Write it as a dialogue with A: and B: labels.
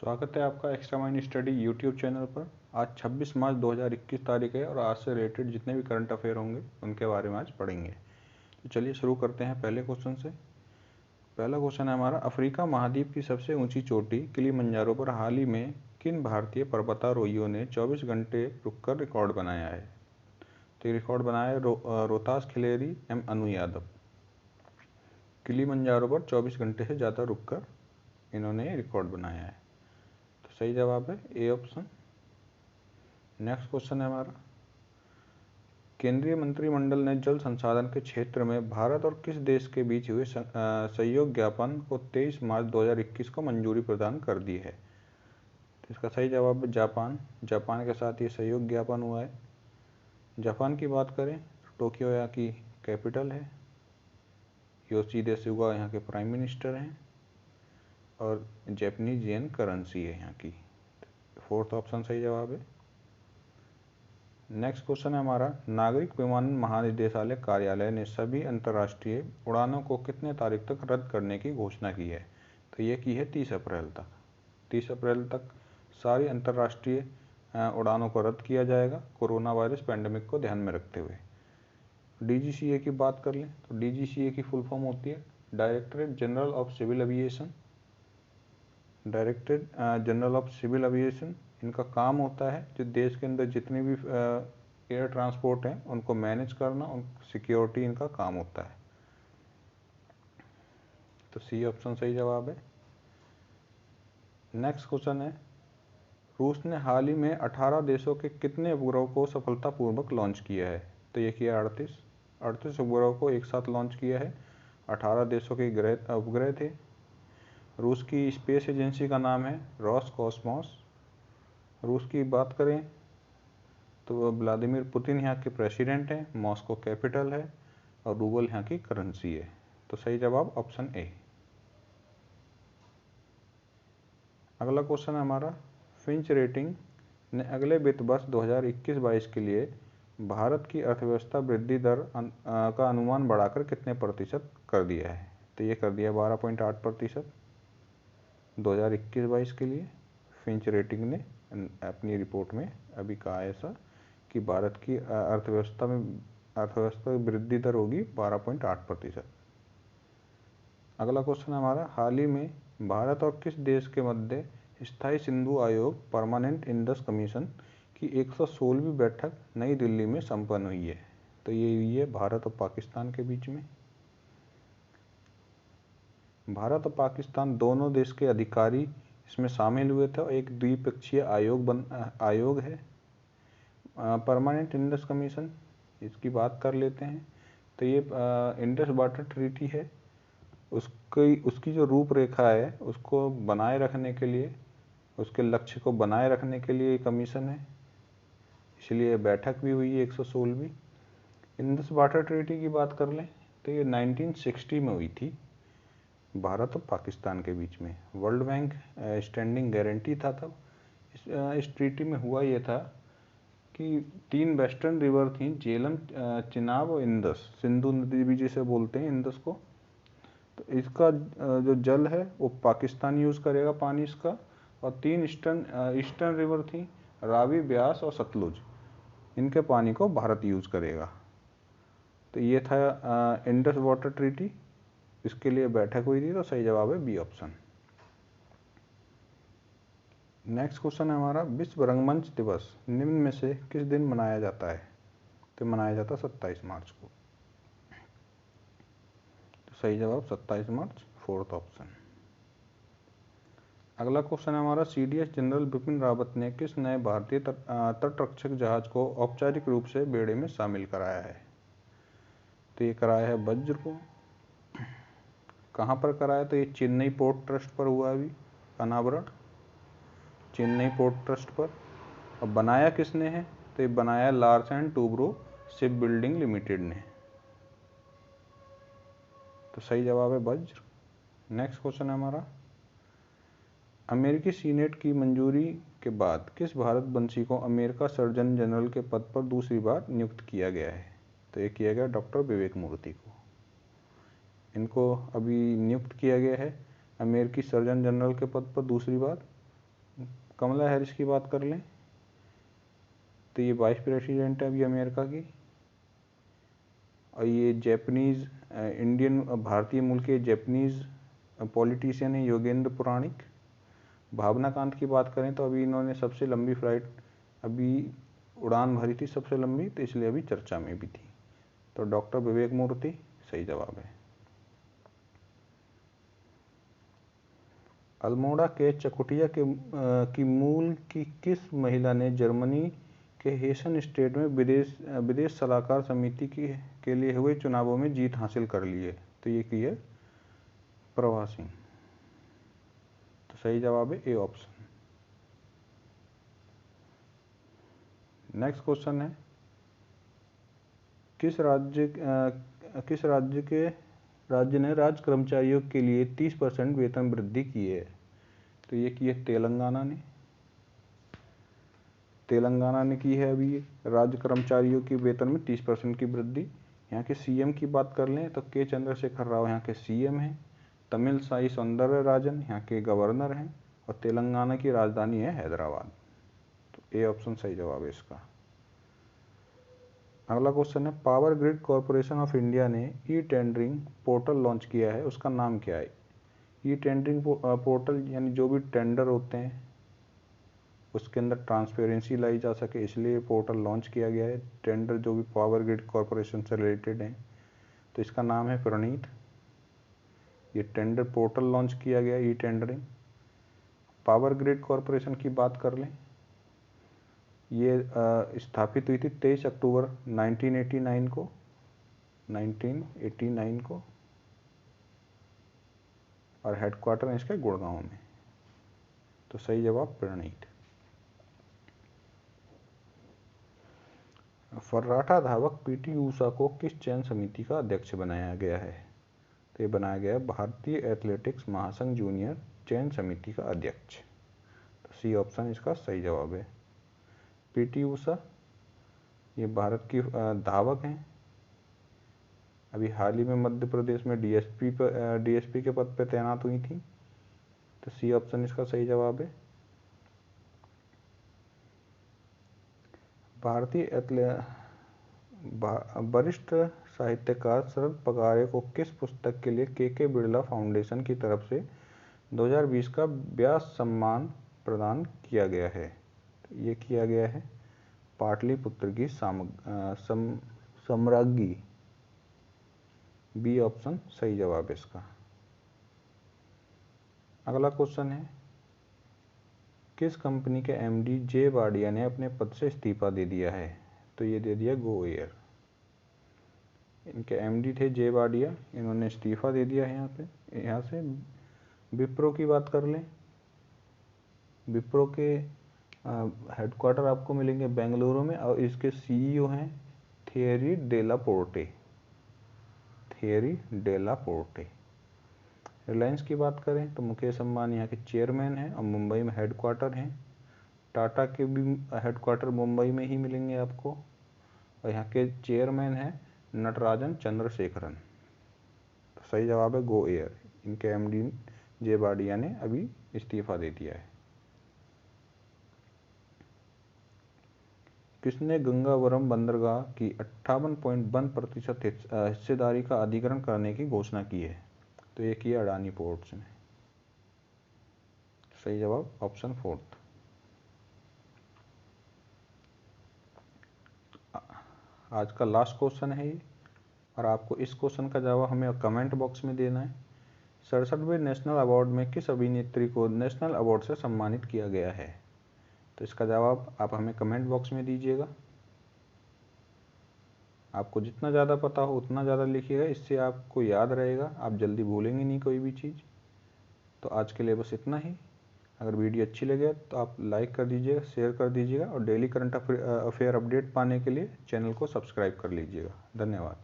A: स्वागत है आपका extra mind study YouTube channel पर। आज 26 मार्च 2021 तारीख है और आज से रिलेटेड जितने भी करंट अफेयर होंगे उनके बारे में आज पढ़ेंगे। तो चलिए शुरू करते हैं पहले क्वेश्चन से। पहला क्वेश्चन है हमारा, अफ्रीका महाद्वीप की सबसे ऊंची चोटी किलिमंजारो पर हाल ही में किन भारतीय पर्वतारोहियों ने 24 घंटे रुककर रिकॉर्ड बनाया है? तो ये रिकॉर्ड बनाया है रोहतास खिलेरी एम अनु यादव। किलिमंजारो पर 24 घंटे से ज़्यादा रुककर इन्होंने रिकॉर्ड बनाया है। सही जवाब है ए ऑप्शन। नेक्स्ट क्वेश्चन है हमारा, केंद्रीय मंत्रिमंडल ने जल संसाधन के क्षेत्र में भारत और किस देश के बीच हुए सहयोग ज्ञापन को 23 मार्च 2021 को मंजूरी प्रदान कर दी है? तो इसका सही जवाब है जापान। जापान के साथ ये सहयोग ज्ञापन हुआ है। जापान की बात करें तो टोक्यो यहाँ की कैपिटल है, योशिहिदे सुगा यहाँ के प्राइम मिनिस्टर हैं और जैपनीज येन करेंसी है यहाँ की। फोर्थ ऑप्शन सही जवाब है। नेक्स्ट क्वेश्चन है हमारा, नागरिक विमानन महानिदेशालय कार्यालय ने सभी अंतर्राष्ट्रीय उड़ानों को कितने तारीख तक रद्द करने की घोषणा की है? तो ये की है 30 अप्रैल तक। 30 अप्रैल तक सारी अंतर्राष्ट्रीय उड़ानों को रद्द किया जाएगा कोरोना वायरस पैंडेमिक को ध्यान में रखते हुए। DGCA की बात कर लें तो DGCA की फुल फॉर्म होती है directorate general of civil aviation. Directorate general of civil aviation, इनका काम होता है जो देश के अंदर जितने भी एयर ट्रांसपोर्ट हैं उनको मैनेज करना, उन सिक्योरिटी इनका काम होता है। तो सी ऑप्शन सही जवाब है। नेक्स्ट क्वेश्चन है, रूस ने हाल ही में 18 देशों के कितने उपग्रहों को सफलतापूर्वक लॉन्च किया है? तो ये किया 38 उपग्रहों को एक साथ लॉन्च किया है। 18 देशों के उपग्रह थे। रूस की स्पेस एजेंसी का नाम है रोसकॉस्मोस। रूस की बात करें तो व्लादिमीर पुतिन यहाँ के प्रेसिडेंट हैं, मॉस्को कैपिटल है और रूबल यहाँ की करेंसी है। तो सही जवाब ऑप्शन ए। अगला क्वेश्चन है हमारा, फिंच रेटिंग ने अगले वित्त वर्ष 2021-22 के लिए भारत की अर्थव्यवस्था वृद्धि दर का अनुमान बढ़ाकर कितने प्रतिशत कर दिया है? तो ये कर दिया 12.8% 2021-22 के लिए। फिंच रेटिंग ने अपनी रिपोर्ट में अभी कहा है ऐसा कि भारत की अर्थव्यवस्था की वृद्धि दर होगी 12.8%। अगला क्वेश्चन हमारा, हाल ही में भारत और किस देश के मध्य स्थायी सिंधु आयोग परमानेंट इंडस कमीशन की 116वीं बैठक नई दिल्ली में संपन्न हुई है? तो ये हुई है भारत और पाकिस्तान के बीच में। भारत और पाकिस्तान दोनों देश के अधिकारी इसमें शामिल हुए थे और एक द्विपक्षीय आयोग है परमानेंट इंडस कमीशन। इसकी बात कर लेते हैं तो ये इंडस वाटर ट्रीटी है, उसकी जो रूपरेखा है उसको बनाए रखने के लिए, उसके लक्ष्य को बनाए रखने के लिए कमीशन है, इसलिए बैठक भी हुई है 116वीं। इंडस वाटर ट्रीटी की बात कर लें तो ये 1960 में हुई थी भारत और पाकिस्तान के बीच में। वर्ल्ड बैंक स्टैंडिंग गारंटी था तब। इस ट्रीटी में हुआ ये था कि 3 वेस्टर्न रिवर थी, झेलम, चिनाब और इंडस, सिंधु नदी भी जिसे बोलते हैं इंडस को। तो इसका जो जल है वो पाकिस्तान यूज़ करेगा पानी इसका, और 3 ईस्टर्न रिवर थी, रावी, ब्यास और सतलुज, इनके पानी को भारत यूज़ करेगा। तो ये था इंडस वाटर ट्रीटी, इसके लिए बैठक हुई थी। तो सही जवाब है बी ऑप्शन। नेक्स्ट क्वेश्चन है हमारा, विश्व रंगमंच दिवस निम्न में से किस दिन मनाया जाता है? तो मनाया जाता है 27 मार्च को। तो सही जवाब 27 मार्च, फोर्थ ऑप्शन। अगला क्वेश्चन है हमारा, CDS जनरल बिपिन रावत ने किस नए भारतीय तटरक्षक जहाज को औपचारिक रूप से बेड़े में शामिल कराया है? तो ये कराया है वज्र को। कहाँ पर कराया? तो ये चेन्नई पोर्ट ट्रस्ट पर हुआ अभी अनावरण, चेन्नई पोर्ट ट्रस्ट पर। और बनाया किसने है? तो ये बनाया Larsen Toubro ship building limited ने। तो सही जवाब है वज्र। नेक्स्ट क्वेश्चन है हमारा, अमेरिकी सीनेट की मंजूरी के बाद किस भारतवंशी को अमेरिका सर्जन जनरल के पद पर दूसरी बार नियुक्त किया गया है? तो ये किया गया डॉक्टर विवेक मूर्ति को। इनको अभी नियुक्त किया गया है अमेरिकी सर्जन जनरल के पद पर दूसरी बार। कमला हैरिस की बात कर लें तो ये वाइस प्रेसिडेंट है अभी अमेरिका की, और ये जैपनीज़ इंडियन भारतीय मूल के जैपनीज़ पॉलिटिशियन है योगेंद्र पुराणिक। भावना कांत की बात करें तो अभी इन्होंने सबसे लंबी फ्लाइट अभी उड़ान भरी थी सबसे लंबी, तो इसलिए अभी चर्चा में भी थी। तो डॉक्टर विवेक मूर्ति सही जवाब है। अल्मोड़ा के चकुटिया की मूल की किस महिला ने जर्मनी के हेसन स्टेट में विदेश सलाहकार समिति के लिए हुए चुनावों में जीत हासिल कर ली है? तो ये की है प्रभा सिंह। तो सही जवाब है ए ऑप्शन। नेक्स्ट क्वेश्चन है, किस राज्य ने राज्य कर्मचारियों के लिए 30% वेतन वृद्धि की है? तो ये की है तेलंगाना ने। तेलंगाना ने की है अभी राज्य कर्मचारियों के वेतन में 30% की वृद्धि। यहाँ के सीएम की बात कर लें तो के चंद्रशेखर राव यहाँ के सीएम हैं। तमिलसाई सौंदरराजन यहाँ के गवर्नर हैं, और तेलंगाना की राजधानी है हैदराबाद। तो ए ऑप्शन सही जवाब है इसका। अगला क्वेश्चन है, power grid corporation of India ने ई टेंडरिंग पोर्टल लॉन्च किया है, उसका नाम क्या है? ई टेंडरिंग पोर्टल यानी जो भी टेंडर होते हैं उसके अंदर ट्रांसपेरेंसी लाई जा सके, इसलिए पोर्टल लॉन्च किया गया है। टेंडर जो भी पावर ग्रिड कॉरपोरेशन से रिलेटेड हैं, तो इसका नाम है प्रणीत। ये टेंडर पोर्टल लॉन्च किया गया e tendering. Power grid corporation की बात कर लें, ये स्थापित हुई थी 23 अक्टूबर 1989 को, और हेडक्वार्टर है इसका गुड़गांव में। तो सही जवाब प्रणीत। फर्राटा धावक पीटी ऊषा को किस चयन समिति का अध्यक्ष बनाया गया है? तो ये बनाया गया है भारतीय एथलेटिक्स महासंघ जूनियर चयन समिति का अध्यक्ष। तो सी ऑप्शन इसका सही जवाब है। पीटी ऊषा ये भारत की धावक हैं, अभी हाल ही में मध्य प्रदेश में डीएसपी के पद पर तैनात हुई थी। तो सी ऑप्शन इसका सही जवाब है। वरिष्ठ साहित्यकार शरद पगारे को किस पुस्तक के लिए के बिरला फाउंडेशन की तरफ से 2020 का व्यास सम्मान प्रदान किया गया है? तो ये किया गया है पाटलिपुत्र की सम्राज्ञी। बी ऑप्शन सही जवाब है इसका। अगला क्वेश्चन है, किस कंपनी के एमडी जे वाडिया ने अपने पद से इस्तीफा दे दिया है? तो ये दे दिया गो एयर। इनके एमडी थे जे वाडिया, इन्होंने इस्तीफा दे दिया है यहाँ से। विप्रो की बात कर लें, विप्रो के हेडक्वार्टर आपको मिलेंगे बेंगलुरु में, और इसके सीईओ हैं थियरी डेला पोर्टे। रिलायंस की बात करें तो मुकेश अंबानी यहाँ के चेयरमैन हैं और मुंबई में हेडक्वार्टर हैं। टाटा के भी हेडक्वार्टर मुंबई में ही मिलेंगे आपको, और यहाँ के चेयरमैन हैं नटराजन चंद्रशेखरन। तो सही जवाब है गो एयर। इनके एमडी जे वाडिया ने अभी इस्तीफा दे दिया है। किसने गंगावरम बंदरगाह की 58.1% हिस्सेदारी का अधिग्रहण करने की घोषणा की है? तो ये किया अडानी पोर्ट्स ने। सही जवाब ऑप्शन 4। आज का लास्ट क्वेश्चन है ये, और आपको इस क्वेश्चन का जवाब हमें कमेंट बॉक्स में देना है। 67वें नेशनल अवार्ड में किस अभिनेत्री को नेशनल अवार्ड से सम्मानित किया गया है? तो इसका जवाब आप हमें कमेंट बॉक्स में दीजिएगा। आपको जितना ज़्यादा पता हो उतना ज़्यादा लिखिएगा, इससे आपको याद रहेगा, आप जल्दी भूलेंगे नहीं कोई भी चीज़। तो आज के लिए बस इतना ही। अगर वीडियो अच्छी लगे तो आप लाइक कर दीजिएगा, शेयर कर दीजिएगा, और डेली करंट अफेयर अपडेट पाने के लिए चैनल को सब्सक्राइब कर लीजिएगा। धन्यवाद।